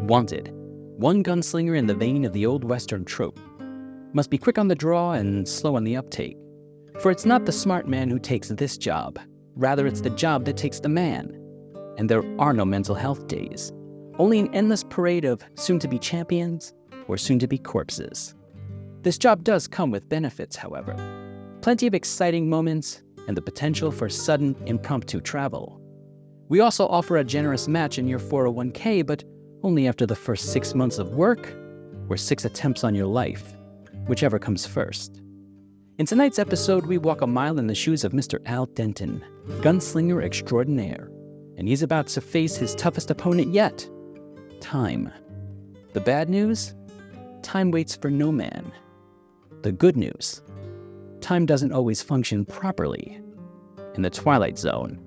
Wanted, one gunslinger in the vein of the old Western trope. Must be quick on the draw and slow on the uptake. For it's not the smart man who takes this job. Rather, it's the job that takes the man. And there are no mental health days. Only an endless parade of soon-to-be champions or soon-to-be corpses. This job does come with benefits, however. Plenty of exciting moments and the potential for sudden, impromptu travel. We also offer a generous match in your 401k, but only after the first 6 months of work or 6 attempts on your life, whichever comes first. In tonight's episode, we walk a mile in the shoes of Mr. Al Denton, gunslinger extraordinaire, and he's about to face his toughest opponent yet, time. The bad news? Time waits for no man. The good news? Time doesn't always function properly in the Twilight Zone.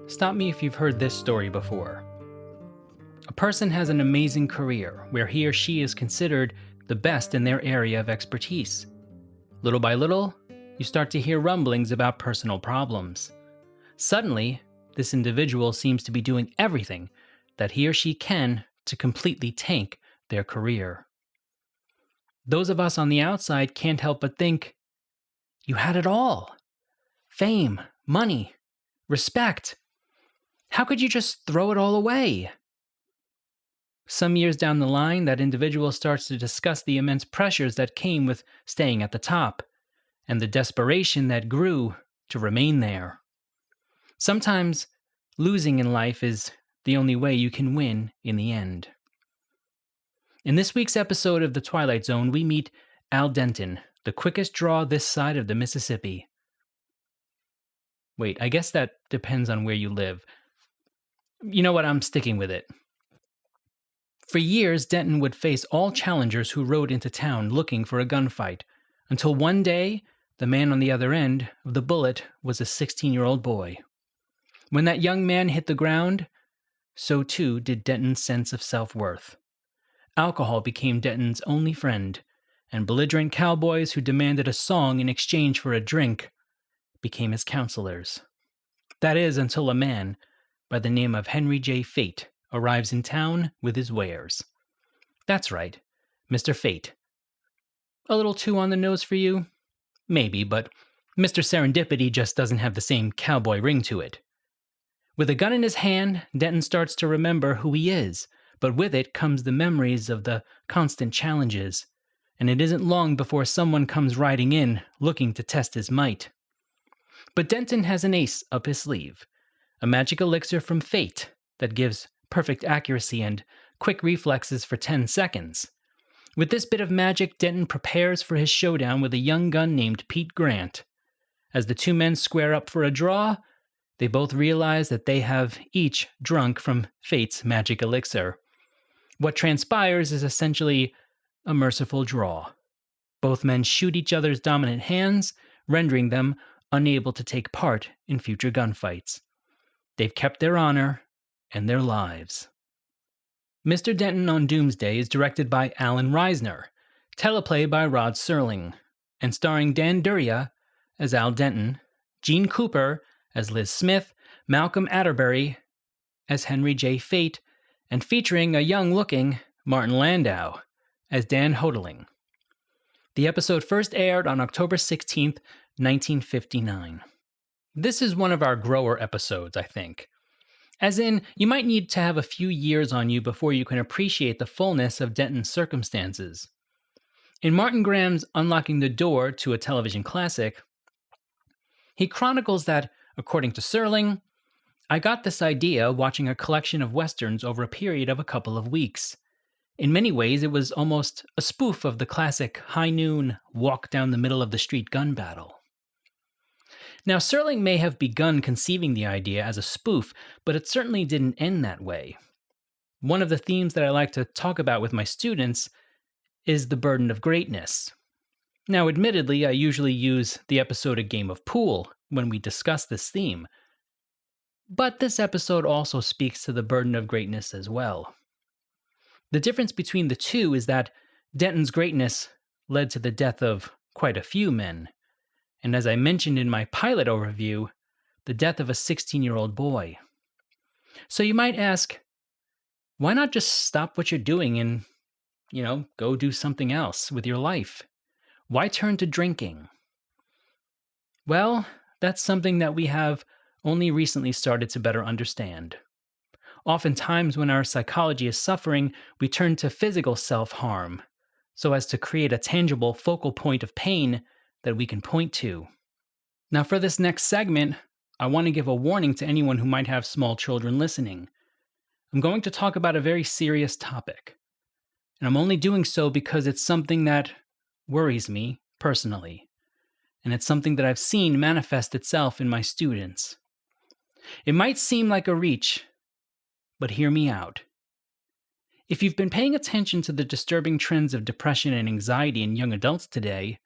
Stop me if you've heard this story before. A person has an amazing career where he or she is considered the best in their area of expertise. Little by little, you start to hear rumblings about personal problems. Suddenly, this individual seems to be doing everything that he or she can to completely tank their career. Those of us on the outside can't help but think, you had it all. Fame, money, respect. How could you just throw it all away? Some years down the line, that individual starts to discuss the immense pressures that came with staying at the top, and the desperation that grew to remain there. Sometimes, losing in life is the only way you can win in the end. In this week's episode of The Twilight Zone, we meet Al Denton, the quickest draw this side of the Mississippi. Wait, I guess that depends on where you live. You know what, I'm sticking with it. For years, Denton would face all challengers who rode into town looking for a gunfight, until one day, the man on the other end of the bullet was a 16-year-old boy. When that young man hit the ground, so too did Denton's sense of self-worth. Alcohol became Denton's only friend, and belligerent cowboys who demanded a song in exchange for a drink became his counselors. That is, until a man by the name of Henry J. Fate arrives in town with his wares. That's right, Mr. Fate. A little too on the nose for you? Maybe, but Mr. Serendipity just doesn't have the same cowboy ring to it. With a gun in his hand, Denton starts to remember who he is, but with it comes the memories of the constant challenges, and it isn't long before someone comes riding in looking to test his might. But Denton has an ace up his sleeve, a magic elixir from fate that gives perfect accuracy and quick reflexes for 10 seconds. With this bit of magic, Denton prepares for his showdown with a young gun named Pete Grant. As the two men square up for a draw, they both realize that they have each drunk from fate's magic elixir. What transpires is essentially a merciful draw. Both men shoot each other's dominant hands, rendering them unable to take part in future gunfights. They've kept their honor and their lives. Mr. Denton on Doomsday is directed by Alan Reisner, teleplay by Rod Serling, and starring Dan Duryea as Al Denton, Gene Cooper as Liz Smith, Malcolm Atterbury as Henry J. Fate, and featuring a young-looking Martin Landau as Dan Hoteling. The episode first aired on October 16th, 1959. This is one of our grower episodes, I think. As in, you might need to have a few years on you before you can appreciate the fullness of Denton's circumstances. In Martin Graham's Unlocking the Door to a Television Classic, he chronicles that, according to Serling, I got this idea watching a collection of westerns over a period of a couple of weeks. In many ways, it was almost a spoof of the classic high noon, walk down the middle of the street gun battle. Now, Serling may have begun conceiving the idea as a spoof, but it certainly didn't end that way. One of the themes that I like to talk about with my students is the burden of greatness. Now, admittedly, I usually use the episode A Game of Pool when we discuss this theme. But this episode also speaks to the burden of greatness as well. The difference between the two is that Denton's greatness led to the death of quite a few men. And as I mentioned in my pilot overview, the death of a 16-year-old boy. So you might ask, why not just stop what you're doing and, go do something else with your life? Why turn to drinking? Well, that's something that we have only recently started to better understand. Oftentimes, when our psychology is suffering, we turn to physical self-harm, so as to create a tangible focal point of pain that we can point to. Now, for this next segment, I want to give a warning to anyone who might have small children listening. I'm going to talk about a very serious topic, and I'm only doing so because it's something that worries me personally, and it's something that I've seen manifest itself in my students. It might seem like a reach, but hear me out. If you've been paying attention to the disturbing trends of depression and anxiety in young adults today,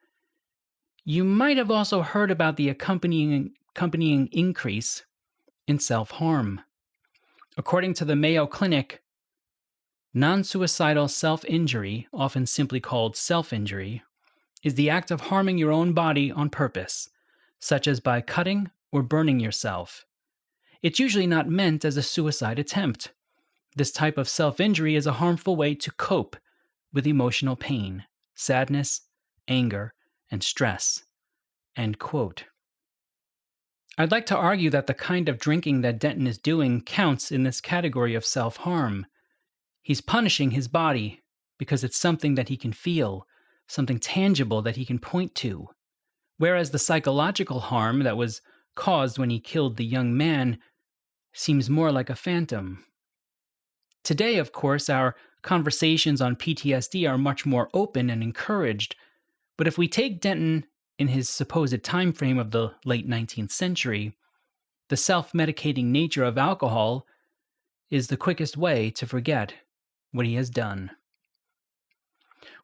you might have also heard about the accompanying increase in self-harm. According to the Mayo Clinic, non-suicidal self-injury, often simply called self-injury, is the act of harming your own body on purpose, such as by cutting or burning yourself. It's usually not meant as a suicide attempt. This type of self-injury is a harmful way to cope with emotional pain, sadness, anger, and stress. End quote. I'd like to argue that the kind of drinking that Denton is doing counts in this category of self-harm. He's punishing his body because it's something that he can feel, something tangible that he can point to, whereas the psychological harm that was caused when he killed the young man seems more like a phantom. Today, of course, our conversations on PTSD are much more open and encouraged, but if we take Denton in his supposed time frame of the late 19th century, the self-medicating nature of alcohol is the quickest way to forget what he has done.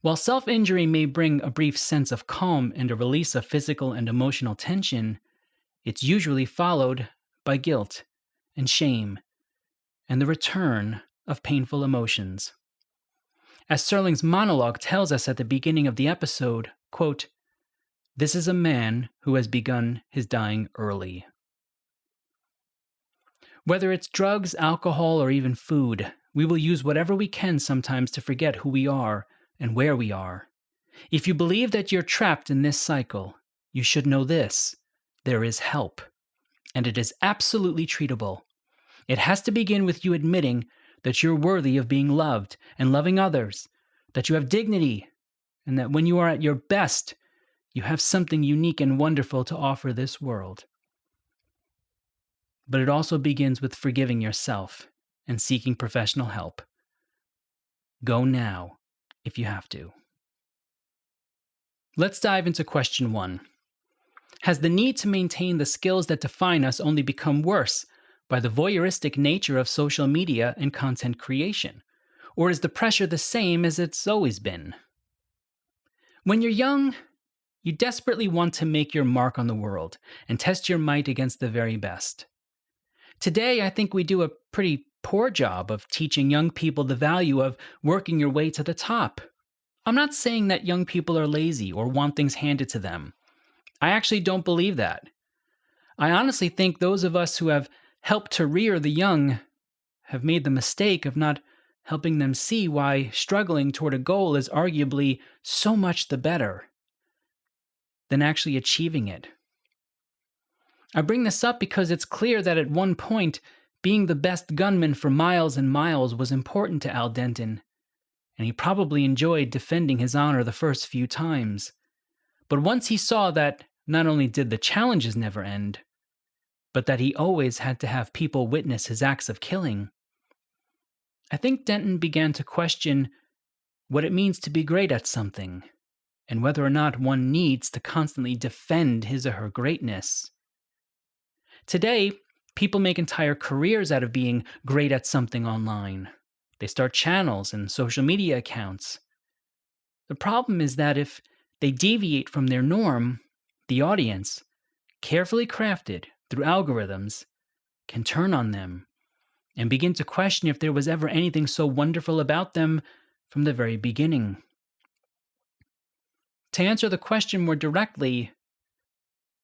While self-injury may bring a brief sense of calm and a release of physical and emotional tension, it's usually followed by guilt and shame and the return of painful emotions. As Serling's monologue tells us at the beginning of the episode, quote, "This is a man who has begun his dying early." Whether it's drugs, alcohol, or even food, we will use whatever we can sometimes to forget who we are and where we are. If you believe that you're trapped in this cycle, you should know this: there is help, and it is absolutely treatable. It has to begin with you admitting that you're worthy of being loved and loving others, that you have dignity, and that when you are at your best, you have something unique and wonderful to offer this world. But it also begins with forgiving yourself and seeking professional help. Go now, if you have to. Let's dive into question 1. Has the need to maintain the skills that define us only become worse by the voyeuristic nature of social media and content creation? Or is the pressure the same as it's always been? When you're young, you desperately want to make your mark on the world and test your might against the very best. Today, I think we do a pretty poor job of teaching young people the value of working your way to the top. I'm not saying that young people are lazy or want things handed to them. I actually don't believe that. I honestly think those of us who have helped to rear the young have made the mistake of not helping them see why struggling toward a goal is arguably so much the better than actually achieving it. I bring this up because it's clear that at one point, being the best gunman for miles and miles was important to Al Denton, and he probably enjoyed defending his honor the first few times. But once he saw that not only did the challenges never end, but that he always had to have people witness his acts of killing, I think Denton began to question what it means to be great at something, and whether or not one needs to constantly defend his or her greatness. Today, people make entire careers out of being great at something online. They start channels and social media accounts. The problem is that if they deviate from their norm, the audience, carefully crafted through algorithms, can turn on them and begin to question if there was ever anything so wonderful about them from the very beginning. To answer the question more directly,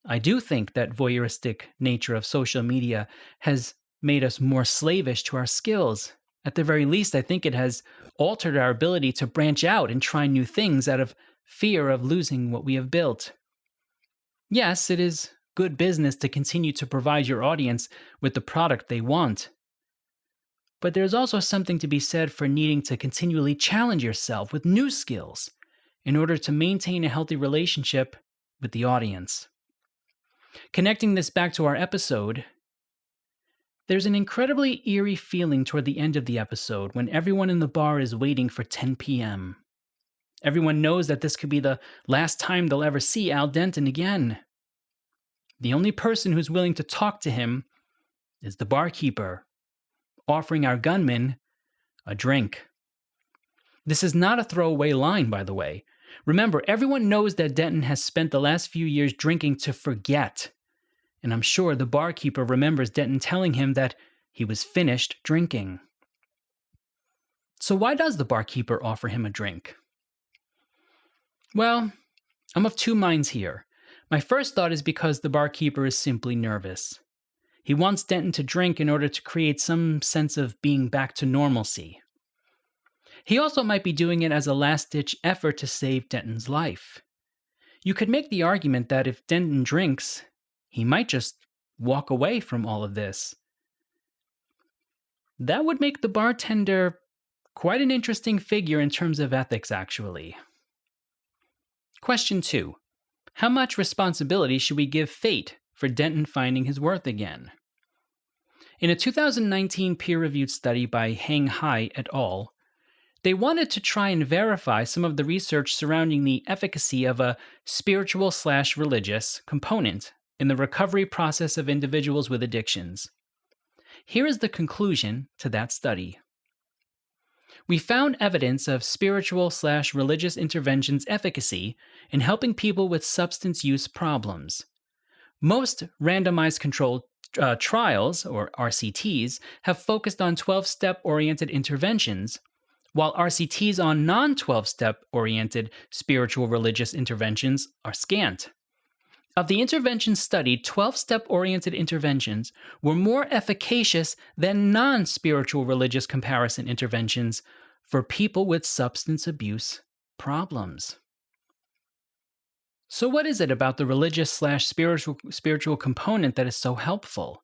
I do think that voyeuristic nature of social media has made us more slavish to our skills. At the very least, I think it has altered our ability to branch out and try new things out of fear of losing what we have built. Yes, it is good business to continue to provide your audience with the product they want. But there's also something to be said for needing to continually challenge yourself with new skills in order to maintain a healthy relationship with the audience. Connecting this back to our episode, there's an incredibly eerie feeling toward the end of the episode when everyone in the bar is waiting for 10 p.m. Everyone knows that this could be the last time they'll ever see Al Denton again. The only person who's willing to talk to him is the barkeeper, offering our gunman a drink. This is not a throwaway line, by the way. Remember, everyone knows that Denton has spent the last few years drinking to forget. And I'm sure the barkeeper remembers Denton telling him that he was finished drinking. So why does the barkeeper offer him a drink? Well, I'm of two minds here. My first thought is because the barkeeper is simply nervous. He wants Denton to drink in order to create some sense of being back to normalcy. He also might be doing it as a last-ditch effort to save Denton's life. You could make the argument that if Denton drinks, he might just walk away from all of this. That would make the bartender quite an interesting figure in terms of ethics, actually. Question 2. How much responsibility should we give fate for Denton finding his worth again? In a 2019 peer-reviewed study by Hang Hai et al., they wanted to try and verify some of the research surrounding the efficacy of a spiritual/religious component in the recovery process of individuals with addictions. Here is the conclusion to that study. We found evidence of spiritual/religious interventions' efficacy in helping people with substance use problems. Most randomized controlled trials, or RCTs, have focused on 12-step oriented interventions, while RCTs on non-12-step oriented spiritual religious interventions are scant. Of the interventions studied, 12-step oriented interventions were more efficacious than non-spiritual religious comparison interventions for people with substance abuse problems. So what is it about the religious/spiritual component that is so helpful?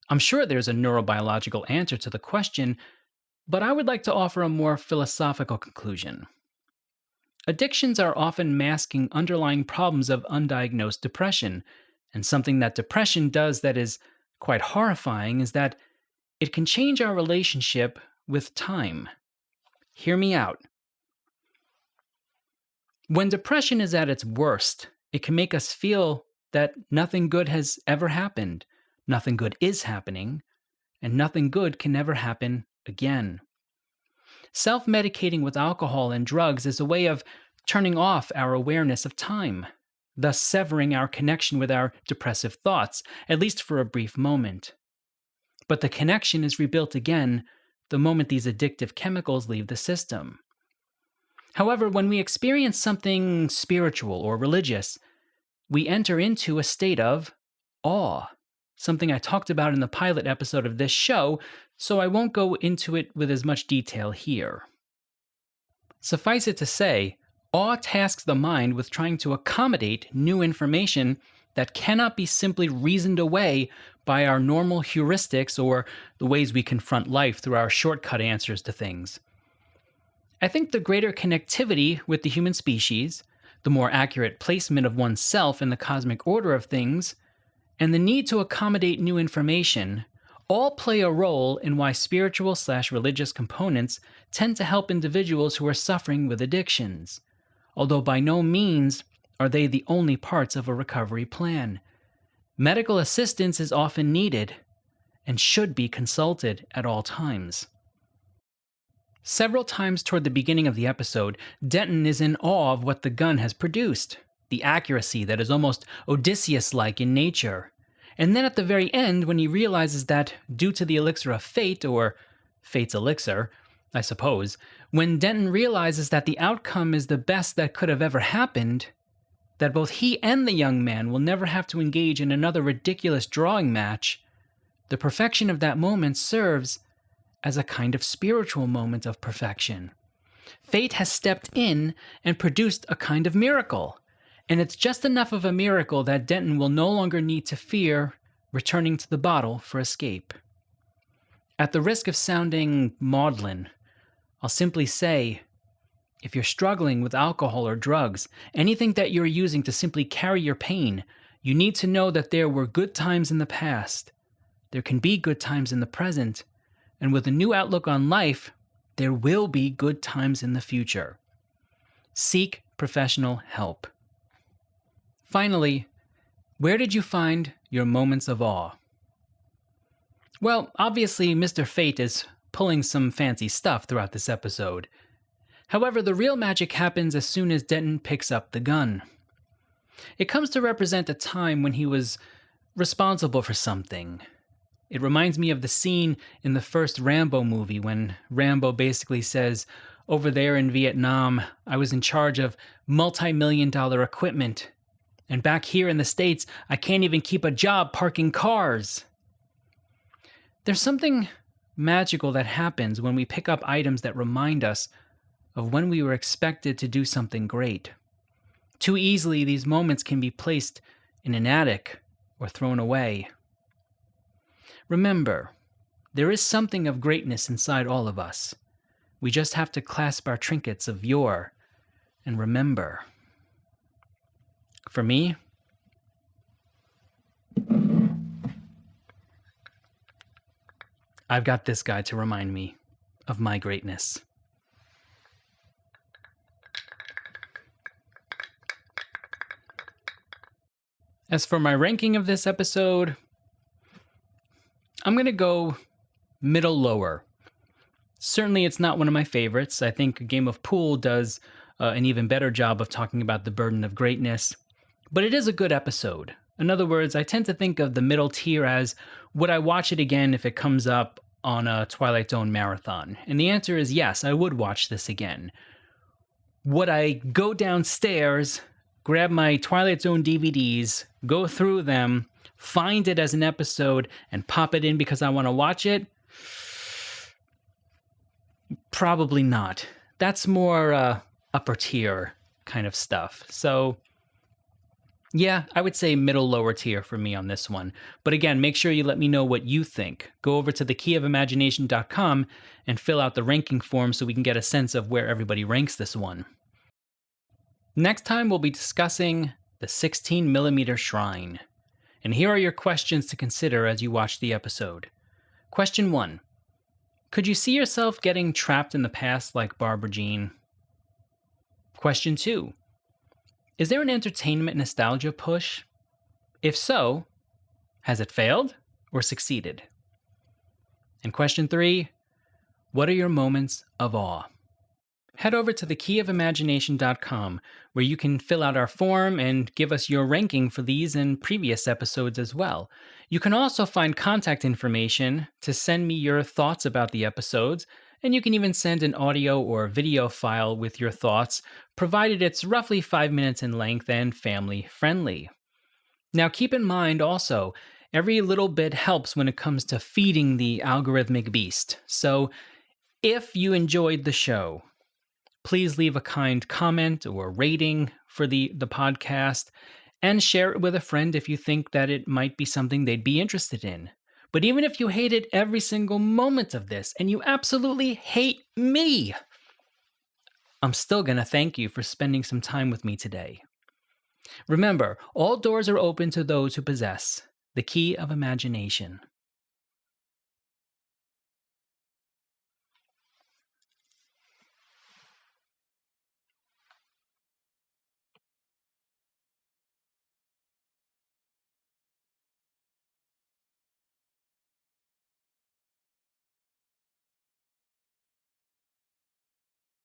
I'm sure there's a neurobiological answer to the question, but I would like to offer a more philosophical conclusion. Addictions are often masking underlying problems of undiagnosed depression, and something that depression does that is quite horrifying is that it can change our relationship with time. Hear me out. When depression is at its worst, it can make us feel that nothing good has ever happened, nothing good is happening, and nothing good can ever happen again. Self-medicating with alcohol and drugs is a way of turning off our awareness of time, thus severing our connection with our depressive thoughts, at least for a brief moment. But the connection is rebuilt again the moment these addictive chemicals leave the system. However, when we experience something spiritual or religious, we enter into a state of awe, something I talked about in the pilot episode of this show, so I won't go into it with as much detail here. Suffice it to say, awe tasks the mind with trying to accommodate new information that cannot be simply reasoned away by our normal heuristics or the ways we confront life through our shortcut answers to things. I think the greater connectivity with the human species, the more accurate placement of oneself in the cosmic order of things, and the need to accommodate new information all play a role in why spiritual/religious components tend to help individuals who are suffering with addictions, although by no means are they the only parts of a recovery plan. Medical assistance is often needed and should be consulted at all times. Several times toward the beginning of the episode, Denton is in awe of what the gun has produced, the accuracy that is almost Odysseus-like in nature. And then at the very end, when he realizes that, due to the elixir of fate, or fate's elixir, I suppose, when Denton realizes that the outcome is the best that could have ever happened, that both he and the young man will never have to engage in another ridiculous drawing match, the perfection of that moment serves as a kind of spiritual moment of perfection. Fate has stepped in and produced a kind of miracle, and it's just enough of a miracle that Denton will no longer need to fear returning to the bottle for escape. At the risk of sounding maudlin, I'll simply say, if you're struggling with alcohol or drugs, anything that you're using to simply carry your pain, you need to know that there were good times in the past. There can be good times in the present, and with a new outlook on life, there will be good times in the future. Seek professional help. Finally, where did you find your moments of awe? Well, obviously, Mr. Fate is pulling some fancy stuff throughout this episode. However, the real magic happens as soon as Denton picks up the gun. It comes to represent a time when he was responsible for something. It reminds me of the scene in the first Rambo movie when Rambo basically says, "Over there in Vietnam, I was in charge of multi-million-dollar equipment. And back here in the States, I can't even keep a job parking cars." There's something magical that happens when we pick up items that remind us of when we were expected to do something great. Too easily, these moments can be placed in an attic or thrown away. Remember, there is something of greatness inside all of us. We just have to clasp our trinkets of yore and remember. For me, I've got this guy to remind me of my greatness. As for my ranking of this episode, I'm going to go middle-lower. Certainly it's not one of my favorites. I think A Game of Pool does an even better job of talking about the burden of greatness. But it is a good episode. In other words, I tend to think of the middle tier as, would I watch it again if it comes up on a Twilight Zone marathon? And the answer is yes, I would watch this again. Would I go downstairs, grab my Twilight Zone DVDs, go through them, find it as an episode, and pop it in because I want to watch it? Probably not. That's more upper tier kind of stuff. So yeah, I would say middle-lower tier for me on this one. But again, make sure you let me know what you think. Go over to thekeyofImagination.com and fill out the ranking form so we can get a sense of where everybody ranks this one. Next time, we'll be discussing the 16mm Shrine. And here are your questions to consider as you watch the episode. Question 1. Could you see yourself getting trapped in the past like Barbara Jean? Question 2. Is there an entertainment nostalgia push? If so, has it failed or succeeded? And question 3, what are your moments of awe? Head over to thekeyofImagination.com, where you can fill out our form and give us your ranking for these and previous episodes as well. You can also find contact information to send me your thoughts about the episodes, and you can even send an audio or video file with your thoughts, provided it's roughly 5 minutes in length and family-friendly. Now keep in mind also, every little bit helps when it comes to feeding the algorithmic beast. So if you enjoyed the show, please leave a kind comment or rating for the podcast, and share it with a friend if you think that it might be something they'd be interested in. But even if you hated every single moment of this, and you absolutely hate me, I'm still going to thank you for spending some time with me today. Remember, all doors are open to those who possess the key of imagination.